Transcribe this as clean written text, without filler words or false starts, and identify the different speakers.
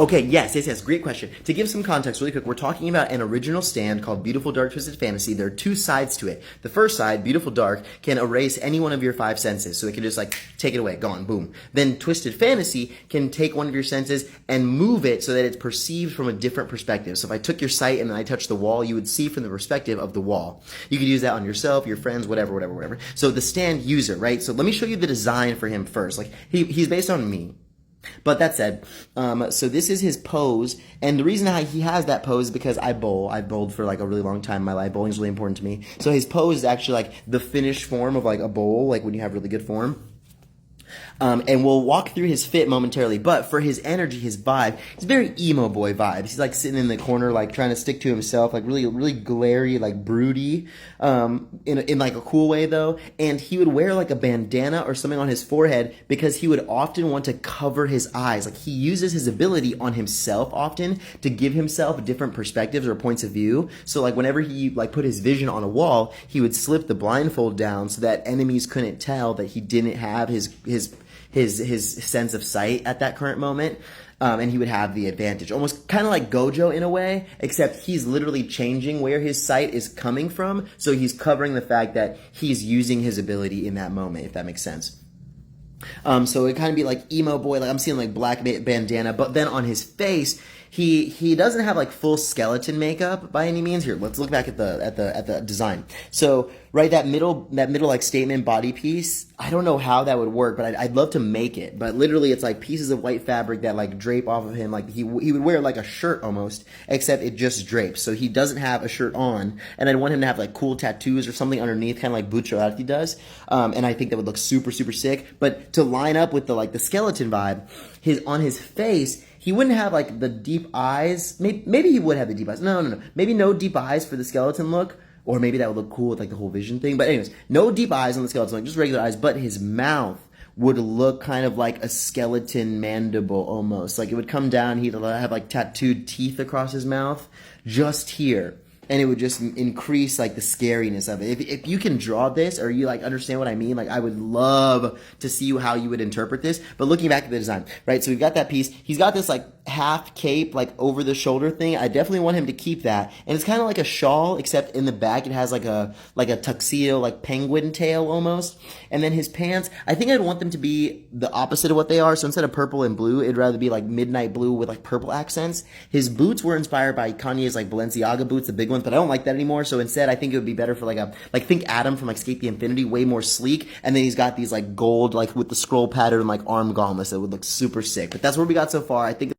Speaker 1: Okay, yes. Great question. To give some context really quick, we're talking about an original stand called Beautiful Dark Twisted Fantasy. There are two sides to it. The first side, Beautiful Dark, can erase any one of your five senses. So it can just like take it away, gone, boom. Then Twisted Fantasy can take one of your senses and move it so that it's perceived from a different perspective. So if I took your sight and then I touched the wall, you would see from the perspective of the wall. You could use that on yourself, your friends, whatever. So the stand user, right? So let me show you the design for him first. Like he's based on me. But that said, so this is his pose, and the reason how he has that pose is because I bowl. I've bowled for like a really long time in my life. Bowling is really important to me. So his pose is actually like the finished form of like a bowl, like when you have really good form. And we'll walk through his fit momentarily, but for his energy, his vibe, it's very emo boy vibes. He's like sitting in the corner, like trying to stick to himself, like really glary, like broody, in like a cool way though. And he would wear like a bandana or something on his forehead because he would often want to cover his eyes. Like he uses his ability on himself often to give himself different perspectives or points of view. So like whenever he like put his vision on a wall, he would slip the blindfold down so that enemies couldn't tell that he didn't have his sense of sight at that current moment, and he would have the advantage. Almost kind of like Gojo in a way, except he's literally changing where his sight is coming from, so he's covering the fact that he's using his ability in that moment, if that makes sense. So it kind of be like emo boy, like I'm seeing like black bandana, but then on his face, he doesn't have like full skeleton makeup by any means. Here, let's look back at the design. So right, that middle like statement body piece, I don't know how that would work, but I'd love to make it. But literally, it's like pieces of white fabric that like drape off of him. Like he would wear like a shirt almost, except it just drapes. So he doesn't have a shirt on, and I'd want him to have like cool tattoos or something underneath, kind of like Bucciarati does. And I think that would look super sick. But to line up with the skeleton vibe, on his face, he wouldn't have like the deep eyes. Maybe he would have the deep eyes. No. Maybe no deep eyes for the skeleton look. Or maybe that would look cool with like the whole vision thing. But anyways, no deep eyes on the skeleton, like just regular eyes. But his mouth would look kind of like a skeleton mandible almost. Like it would come down. He'd have like tattooed teeth across his mouth just here. And it would just increase like the scariness of it. If you can draw this or you like understand what I mean, like I would love to see how you would interpret this. But looking back at the design, right? So we've got that piece. He's got this like half cape, like over the shoulder thing. I definitely want him to keep that. And it's kind of like a shawl, except in the back it has like a tuxedo, like penguin tail almost. And then his pants, I think I'd want them to be the opposite of what they are. So instead of purple and blue, it'd rather be like midnight blue with like purple accents. His boots were inspired by Kanye's like Balenciaga boots, the big ones, but I don't like that anymore. So instead, I think it would be better for think Adam from like Escape the Infinity, way more sleek. And then he's got these like gold, like with the scroll pattern, like arm gauntlets that would look super sick. But that's what we got so far. I think